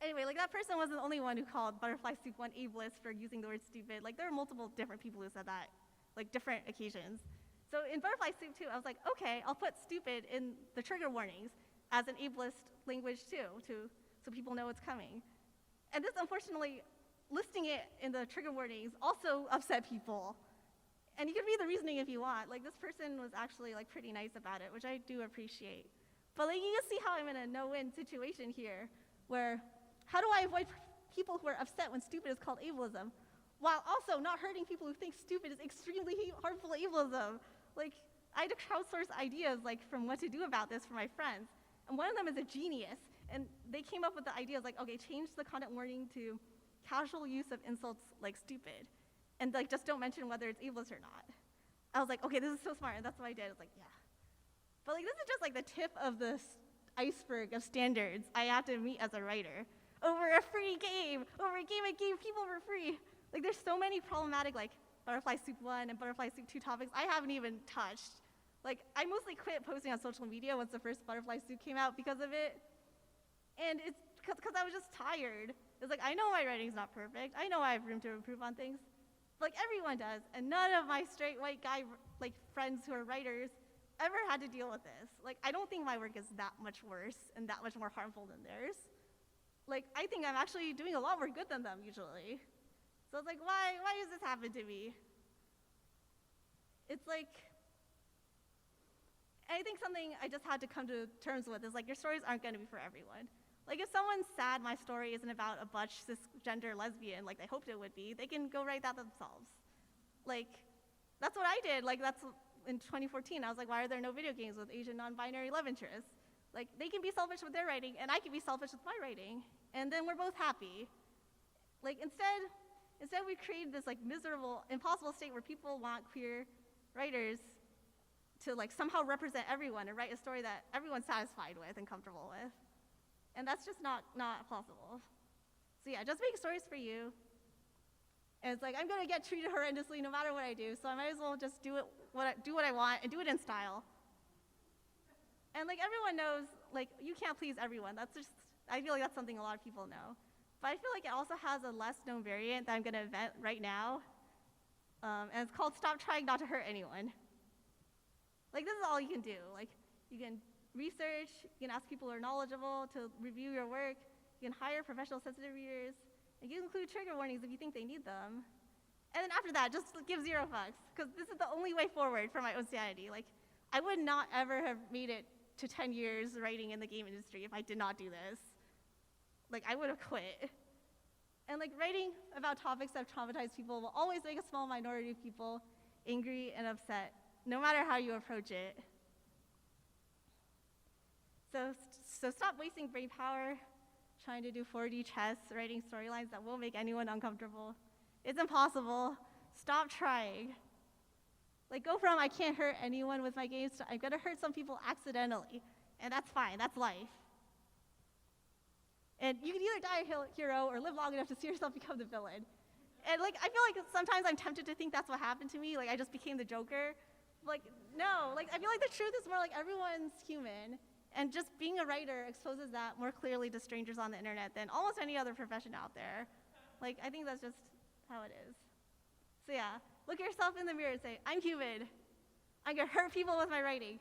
Anyway, like, that person wasn't the only one who called Butterfly Soup 1 ableist for using the word stupid. Like, there were multiple different people who said that, like, different occasions. So in Butterfly Soup 2, I was like, okay, I'll put stupid in the trigger warnings as an ableist language too, so people know what's coming. And this, unfortunately, listing it in the trigger warnings also upset people. And you can read the reasoning if you want. Like, this person was actually, like, pretty nice about it, which I do appreciate. But like, you can see how I'm in a no-win situation here, where how do I avoid people who are upset when stupid is called ableism, while also not hurting people who think stupid is extremely harmful ableism? Like, I had to crowdsource ideas like from what to do about this for my friends. And one of them is a genius. And they came up with the ideas like, okay, change the content warning to casual use of insults like stupid. And like, just don't mention whether it's ableist or not. I was like, okay, this is so smart. And that's what I did. I was like, yeah. But like, this is just like the tip of the iceberg of standards I have to meet as a writer. Over a free game, over a game I gave people for free. Like, there's so many problematic like Butterfly Soup 1 and Butterfly Soup 2 topics I haven't even touched. Like, I mostly quit posting on social media once the first Butterfly Soup came out because of it. And it's because I was just tired. It's like, I know my writing's not perfect. I know I have room to improve on things. But like, everyone does. And none of my straight white guy like friends who are writers ever had to deal with this. Like, I don't think my work is that much worse and that much more harmful than theirs. Like, I think I'm actually doing a lot more good than them usually. So it's like, why does this happen to me? It's like, I think something I just had to come to terms with is like, your stories aren't gonna be for everyone. Like, if someone's sad my story isn't about a butch cisgender lesbian like they hoped it would be, they can go write that themselves. Like, that's what I did. Like, that's in 2014, I was like, why are there no video games with Asian non-binary love interests? Like, they can be selfish with their writing, and I can be selfish with my writing, and then we're both happy. Like, instead we created this like miserable, impossible state where people want queer writers to like somehow represent everyone and write a story that everyone's satisfied with and comfortable with. And that's just not possible. So yeah, just make stories for you. And it's like, I'm gonna get treated horrendously no matter what I do, so I might as well just do what I want and do it in style. And like, everyone knows, like, you can't please everyone. That's just, I feel like that's something a lot of people know. But I feel like it also has a less known variant that I'm gonna invent right now. And it's called Stop Trying Not to Hurt Anyone. Like, this is all you can do. Like, you can research, you can ask people who are knowledgeable to review your work, you can hire professional sensitive readers, and you can include trigger warnings if you think they need them. And then after that, just give 0 fucks, because this is the only way forward for my own sanity. Like, I would not ever have made it to 10 years writing in the game industry if I did not do this. Like, I would have quit. And like, writing about topics that have traumatized people will always make a small minority of people angry and upset, no matter how you approach it. So stop wasting brain power trying to do 4D chess, writing storylines that won't make anyone uncomfortable. It's impossible. Stop trying. Like, go from I can't hurt anyone with my games to I'm gonna hurt some people accidentally, and that's fine, that's life. And you can either die a hero or live long enough to see yourself become the villain. And like, I feel like sometimes I'm tempted to think that's what happened to me, like I just became the Joker. Like, no, like I feel like the truth is more like everyone's human, and just being a writer exposes that more clearly to strangers on the internet than almost any other profession out there. Like, I think that's just how it is. So yeah, look at yourself in the mirror and say, I'm human. I'm gonna hurt people with my writing.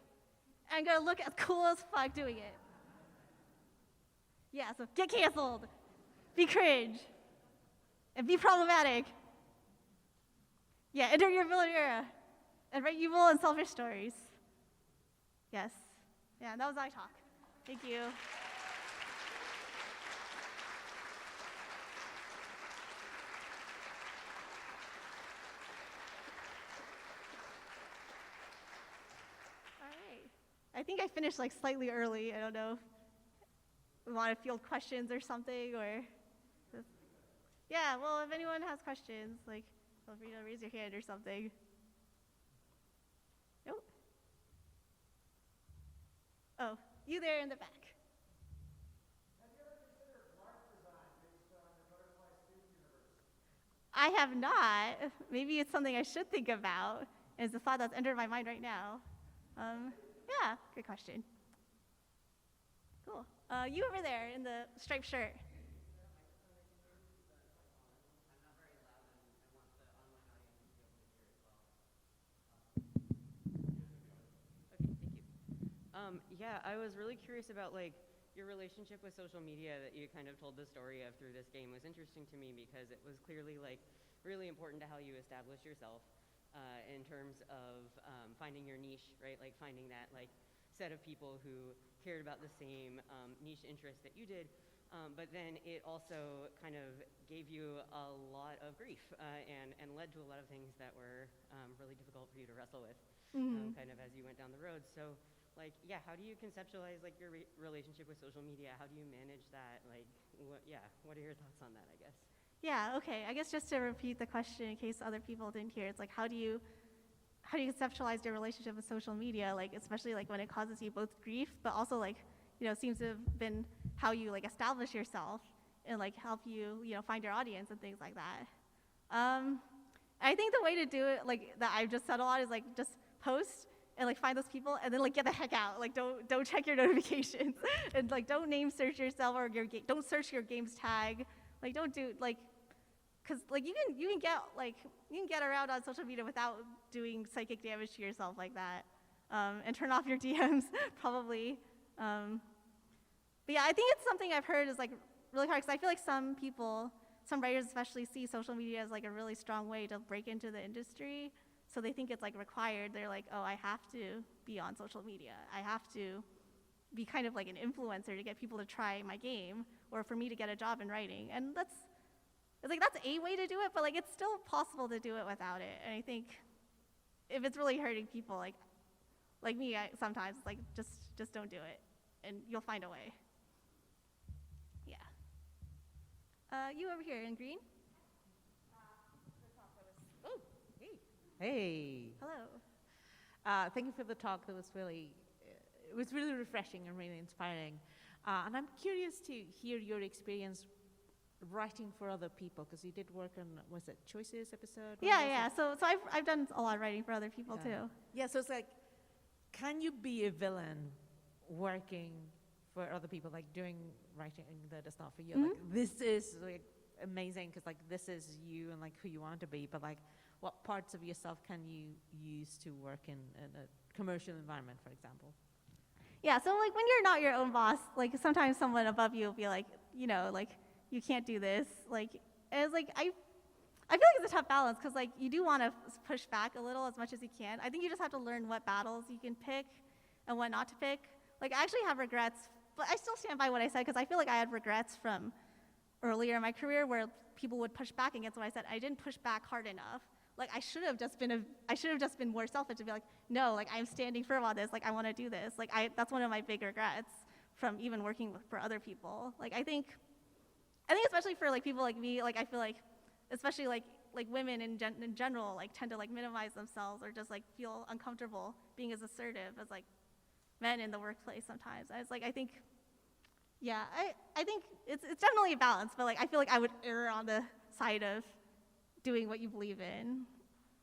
And I'm gonna look as cool as fuck doing it. Yeah, so get canceled, be cringe, and be problematic. Yeah, enter your villain era, and write evil and selfish stories. Yes, yeah, that was my talk. Thank you. All right, I think I finished like slightly early, I don't know. We want to field questions or something, or yeah, well, if anyone has questions, like, feel free to raise your hand or something. Nope. Oh, you there in the back. Have you ever considered LARP design based on the Butterfly Soup universe? I have not. Maybe it's something I should think about. It's a thought that's entered my mind right now. Yeah, good question. Cool. You over there in the striped shirt. I'm not very loud, and I want the online audience to be able to hear as well. Okay, thank you. Yeah, I was really curious about like your relationship with social media that you kind of told the story of through this game was interesting to me because it was clearly like really important to how you establish yourself in terms of finding your niche, right? Like finding that like set of people who cared about the same niche interest that you did. But then it also kind of gave you a lot of grief and led to a lot of things that were really difficult for you to wrestle with, kind of as you went down the road. So, like, yeah, how do you conceptualize like your relationship with social media? How do you manage that? Like, what are your thoughts on that, I guess? Yeah, okay. I guess just to repeat the question in case other people didn't hear, it's like how do you conceptualize your relationship with social media, like especially like when it causes you both grief, but also like, you know, seems to have been how you like establish yourself and like help you, you know, find your audience and things like that. I think the way to do it, like that I've just said a lot, is like just post and like find those people and then like get the heck out. Like don't check your notifications and like don't name search yourself or don't search your game's tag. Like don't do like, cause like you can get around on social media without doing psychic damage to yourself like that, and turn off your DMs probably. But yeah, I think it's something I've heard is like really hard because I feel like some people, some writers especially, see social media as like a really strong way to break into the industry. So they think it's like required. They're like, oh, I have to be on social media. I have to be kind of like an influencer to get people to try my game or for me to get a job in writing. And that's a way to do it, but like it's still possible to do it without it. And I think if it's really hurting people, like me, sometimes like just don't do it, and you'll find a way. Yeah. You over here in green. Oh, hey. Hey. Hello. Thank you for the talk. That was really, it was really refreshing and really inspiring. And I'm curious to hear your experience writing for other people, because you did work on, was it Choices episode? Yeah. So I've done a lot of writing for other people too. Yeah. So it's like, can you be a villain working for other people, like doing writing that is not for you? Like this is like amazing because like this is you and like who you want to be, but like what parts of yourself can you use to work in a commercial environment, for example? Yeah, so like when you're not your own boss, like sometimes someone above you will be like, you know, like you can't do this. Like, and it's like I feel like it's a tough balance because like you do want to push back a little as much as you can. I think you just have to learn what battles you can pick and what not to pick. Like I actually have regrets, but I still stand by what I said because I feel like I had regrets from earlier in my career where people would push back against what I said. I didn't push back hard enough. Like I should have just been more selfish to be like, no, like I'm standing firm on this. Like I want to do this. Like that's one of my big regrets from even working for other people. Like I think especially for like people like me, like I feel like, especially like women in general, like tend to like minimize themselves or just like feel uncomfortable being as assertive as like men in the workplace sometimes. And it's like I think it's definitely a balance, but like I feel like I would err on the side of doing what you believe in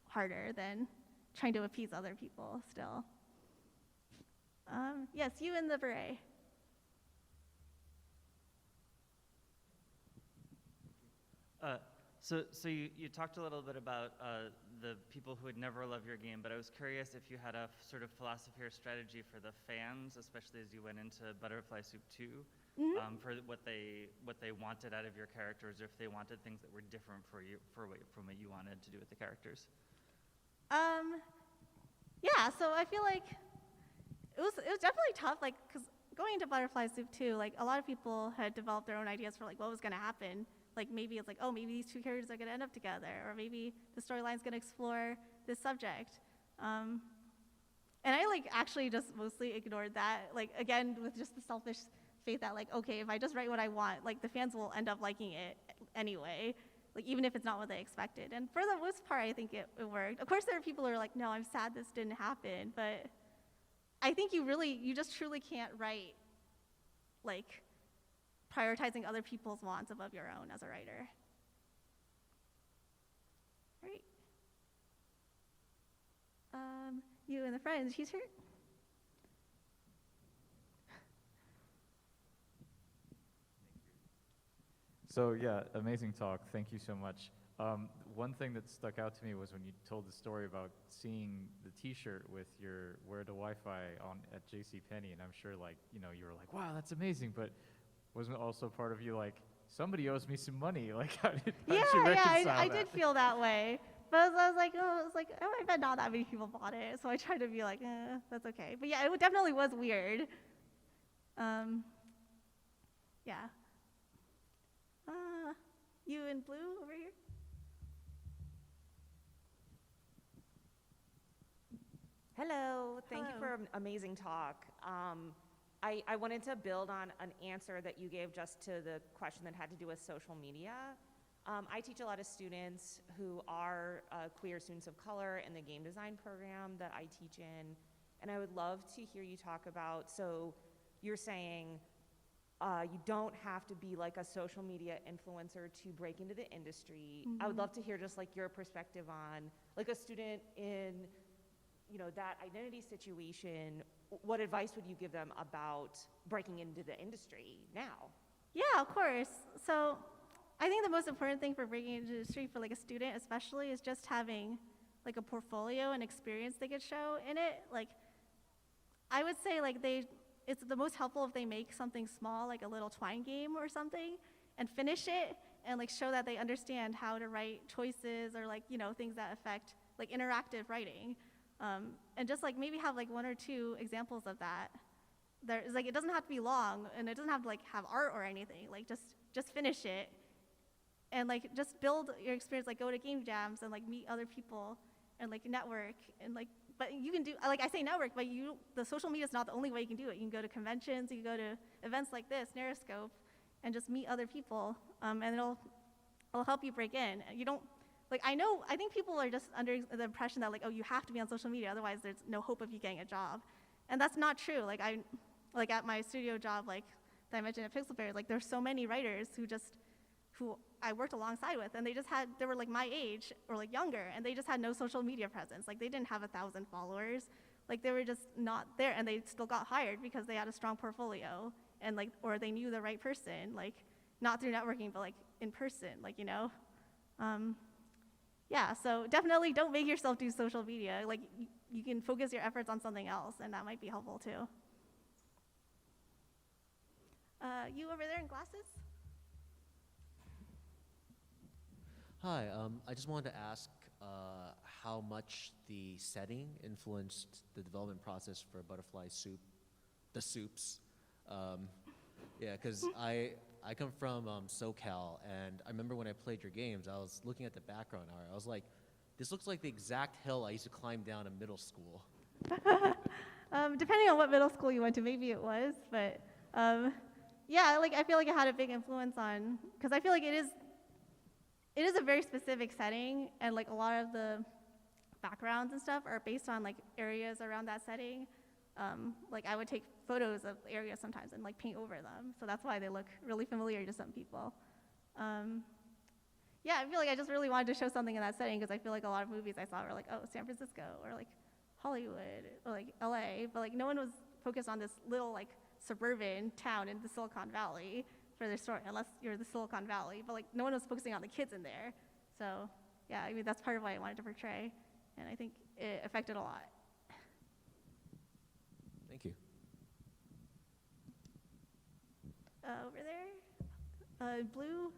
harder than trying to appease other people still. Yes, you in the beret. So you talked a little bit about the people who would never love your game, but I was curious if you had a sort of philosophy or strategy for the fans, especially as you went into Butterfly Soup 2, for what they wanted out of your characters, or if they wanted things that were different from what you wanted to do with the characters. Yeah, so I feel like it was definitely tough, like, because going into Butterfly Soup 2, like, a lot of people had developed their own ideas for, like, what was going to happen. Like, maybe it's like, oh, maybe these two characters are going to end up together, or maybe the storyline's going to explore this subject. And I, like, actually just mostly ignored that, like, again, with just the selfish faith that, like, okay, if I just write what I want, like, the fans will end up liking it anyway, like, even if it's not what they expected. And for the most part, I think it worked. Of course, there are people who are like, no, I'm sad this didn't happen, but I think you just truly can't write, like, prioritizing other people's wants above your own as a writer. Right. You and the friends, she's here. So yeah, amazing talk. Thank you so much. One thing that stuck out to me was when you told the story about seeing the T-shirt with your "Where the Wi-Fi" on at JCPenney, and I'm sure, like, you know, you were like, "Wow, that's amazing," but wasn't also part of you like, somebody owes me some money? Like, how did you reconcile that? I did feel that way. But I was like, oh, I bet not that many people bought it. So I tried to be like, that's okay. But yeah, it definitely was weird. Yeah. You in blue over here? Hello, thank you Hello. for an amazing talk. I wanted to build on an answer that you gave just to the question that had to do with social media. I teach a lot of students who are queer students of color in the game design program that I teach in, and I would love to hear you talk about, so you're saying you don't have to be like a social media influencer to break into the industry. I would love to hear just like your perspective on like a student in that identity situation. What advice would you give them about breaking into the industry now? Yeah, of course. So I think the most important thing for breaking into the industry for like a student especially is just having like a portfolio and experience they could show in it. Like I would say like it's the most helpful if they make something small, like a little twine game or something, and finish it and like show that they understand how to write choices or like, things that affect like interactive writing. And just like maybe have like one or two examples of that. There's like, it doesn't have to be long and it doesn't have to like have art or anything. Like just finish it and like just build your experience, like go to game jams and like meet other people and like network and like, but you can do, like I say network, but the social media is not the only way you can do it. You can go to conventions, you can go to events like this, NarraScope, and just meet other people, and it'll help you break in. You don't, like I think people are just under the impression that like, oh, you have to be on social media, otherwise there's no hope of you getting a job. And that's not true. Like at my studio job, like that I mentioned at Pixel Bear, like there's so many writers who I worked alongside with, and they were like my age or like younger, and they just had no social media presence. Like they didn't have 1,000 followers. Like they were just not there, and they still got hired because they had a strong portfolio and like, or they knew the right person, like not through networking, but like in person, like, yeah, so definitely don't make yourself do social media. Like you can focus your efforts on something else, and that might be helpful too. You over there in glasses? Hi, I just wanted to ask how much the setting influenced the development process for Butterfly Soup, the soups. Yeah, because I come from SoCal, and I remember when I played your games, I was looking at the background art. I was like, this looks like the exact hill I used to climb down in middle school. Depending on what middle school you went to, maybe it was, but yeah, like I feel like it had a big influence on, because I feel like it is a very specific setting, and like a lot of the backgrounds and stuff are based on like areas around that setting. Like I would take photos of areas sometimes and like paint over them, so that's why they look really familiar to some people. Yeah, I feel like I just really wanted to show something in that setting because I feel like a lot of movies I saw were like, oh, San Francisco or like Hollywood or like LA, but like no one was focused on this little like suburban town in the Silicon Valley for their story, unless you're the Silicon Valley, but like no one was focusing on the kids in there. So yeah, I mean that's part of what I wanted to portray, and I think it affected a lot. Thank you. Over there, blue.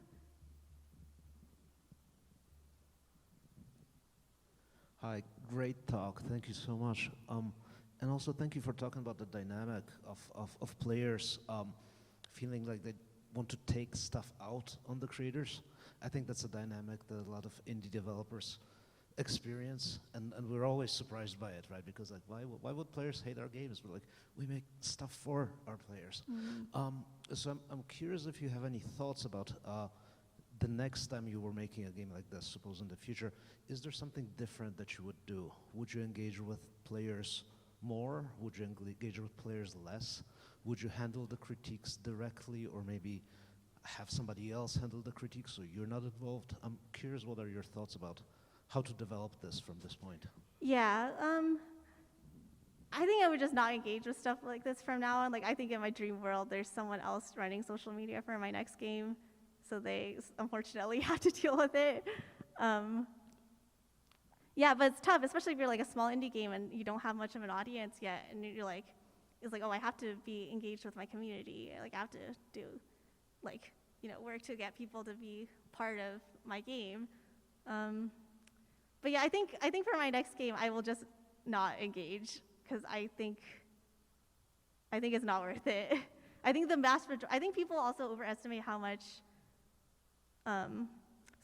Hi, great talk. Thank you so much. And also thank you for talking about the dynamic of players feeling like they want to take stuff out on the creators. I think that's a dynamic that a lot of indie developers experience, and we're always surprised by it, right? Because like, why would players hate our games? We're like, we make stuff for our players. So I'm curious if you have any thoughts about the next time you were making a game like this, suppose in the future, is there something different that you would do? Would you engage with players more? Would you engage with players less? Would you handle the critiques directly, or maybe have somebody else handle the critiques so you're not involved? I'm curious, what are your thoughts about how to develop this from this point? Yeah, I think I would just not engage with stuff like this from now on. Like I think in my dream world, there's someone else running social media for my next game, so they unfortunately have to deal with it. Yeah, but it's tough, especially if you're like a small indie game and you don't have much of an audience yet, and you're like, it's like, oh, I have to be engaged with my community. Like I have to do, like, work to get people to be part of my game. but yeah, I think for my next game, I will just not engage because I think it's not worth it. I think people also overestimate how much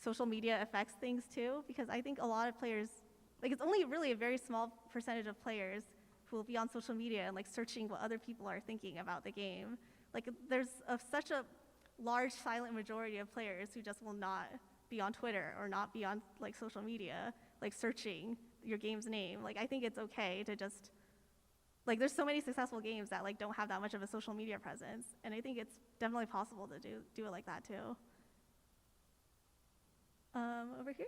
social media affects things too, because I think a lot of players, like it's only really a very small percentage of players who will be on social media and like searching what other people are thinking about the game. Like there's such a large silent majority of players who just will not be on Twitter or not be on like social media, like searching your game's name. Like I think it's okay to just, like there's so many successful games that like don't have that much of a social media presence, and I think it's definitely possible to do it like that too. Over here.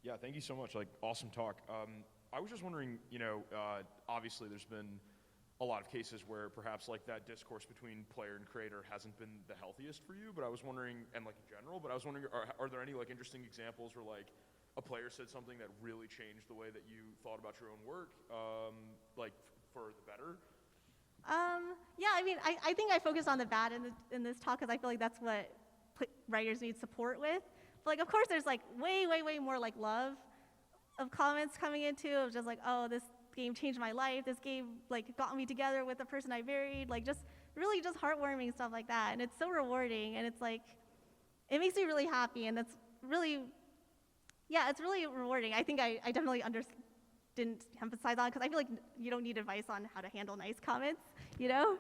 Yeah, thank you so much. Like, awesome talk. I was just wondering, obviously there's been a lot of cases where perhaps like that discourse between player and creator hasn't been the healthiest for you, but I was wondering, and like in general, but I was wondering, are there any like interesting examples where like a player said something that really changed the way that you thought about your own work, like for the better? Yeah, I mean, I think I focused on the bad in this talk because I feel like that's what writers need support with. But like, of course, there's like way more like love of comments coming into of just like, oh, this game changed my life. This game like got me together with the person I married. Like just really just heartwarming stuff like that. And it's so rewarding. And it's like, it makes me really happy. And that's really, yeah, it's really rewarding. I think I definitely didn't emphasize on because I feel like you don't need advice on how to handle nice comments, you know?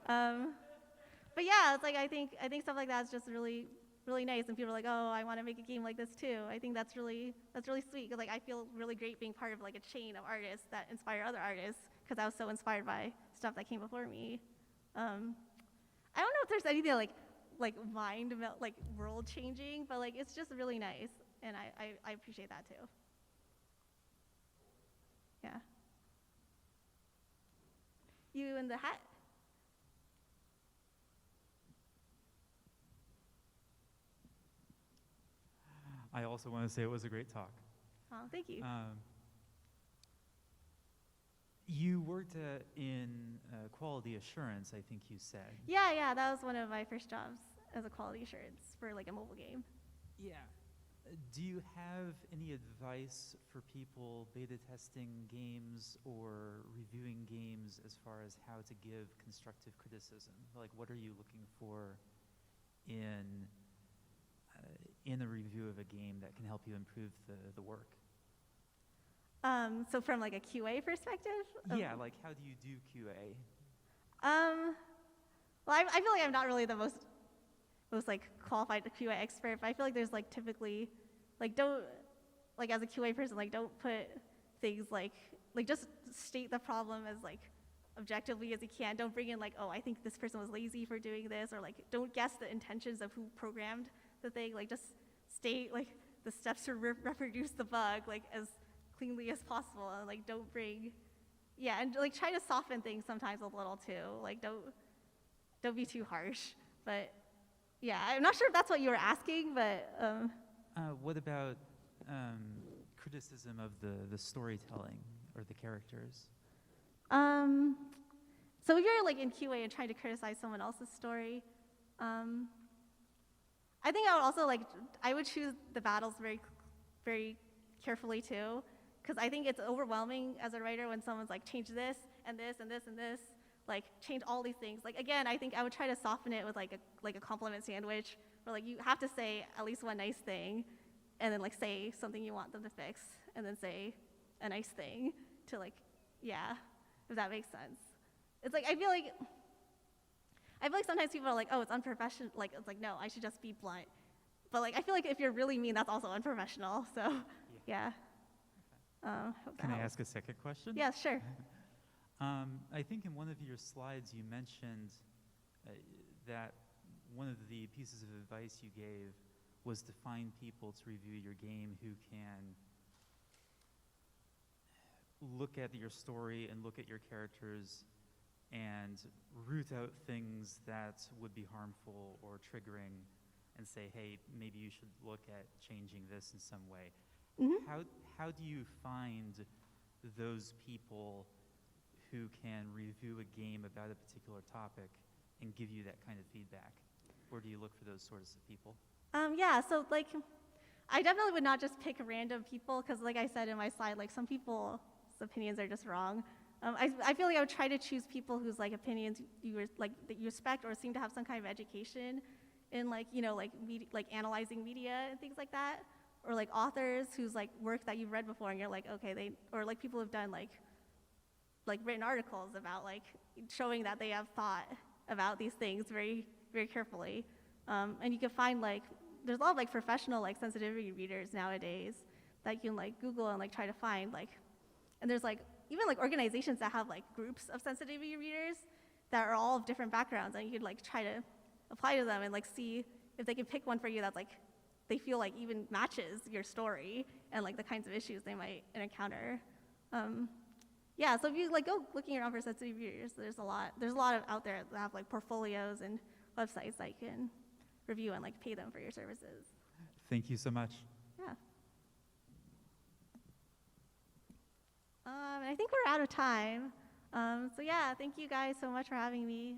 But yeah, it's like I think stuff like that is just really nice, and people are like, oh, I want to make a game like this too. I think that's really sweet because like I feel really great being part of like a chain of artists that inspire other artists because I was so inspired by stuff that came before me. I don't know if there's anything like mind melt, like world changing, but like it's just really nice, and I appreciate that too. Yeah. You in the hat? I also want to say it was a great talk. Oh, thank you. You worked in quality assurance, I think you said. Yeah, that was one of my first jobs as a quality assurance for like a mobile game. Yeah. Do you have any advice for people beta testing games or reviewing games as far as how to give constructive criticism? Like, what are you looking for in a review of a game that can help you improve the work? So from like a QA perspective? Yeah, like how do you do QA? Well, I feel like I'm not really the most like qualified QA expert, but I feel like there's like typically, like don't, like as a QA person, like don't put things like just state the problem as like objectively as you can. Don't bring in like, oh, I think this person was lazy for doing this, or like don't guess the intentions of who programmed the thing. Like just state like the steps to reproduce the bug like as cleanly as possible, and like don't bring, yeah, and like try to soften things sometimes a little too. Like don't be too harsh. But yeah, I'm not sure if that's what you were asking, but what about criticism of the storytelling or the characters? So if you're like in QA and trying to criticize someone else's story, I think I would also I would choose the battles very carefully too, because I think it's overwhelming as a writer when someone's like, change this and this and this and this, like change all these things. Like again, I think I would try to soften it with like a compliment sandwich, where like you have to say at least one nice thing, and then like say something you want them to fix, and then say a nice thing to like, yeah, if that makes sense. It's like I feel like sometimes people are like, oh, it's unprofessional. Like it's like, no, I should just be blunt. But like I feel like if you're really mean, that's also unprofessional. So yeah. Can I ask a second question? Yeah, sure. I think in one of your slides you mentioned that one of the pieces of advice you gave was to find people to review your game who can look at your story and look at your characters and root out things that would be harmful or triggering and say, hey, maybe you should look at changing this in some way. Mm-hmm. How do you find those people who can review a game about a particular topic and give you that kind of feedback? or do you look for those sorts of people? Yeah, so like, I definitely would not just pick random people because, like I said in my slide, like some people's opinions are just wrong. I feel like I would try to choose people whose like opinions that you respect or seem to have some kind of education in like like analyzing media and things like that, or like authors whose like work that you've read before and you're like, okay, or like people who've done like written articles about like showing that they have thought about these things very, very carefully. And you can find like, there's a lot of like professional like sensitivity readers nowadays that you can like Google and like try to find like, and there's like even like organizations that have like groups of sensitivity readers that are all of different backgrounds, and you could like try to apply to them and like see if they can pick one for you that's like they feel like even matches your story and like the kinds of issues they might encounter. Yeah, so if you like go looking around for sensitivity readers, there's a lot of out there that have like portfolios and websites that you can review and like pay them for your services. Thank you so much. Yeah. I think we're out of time. So yeah, thank you guys so much for having me.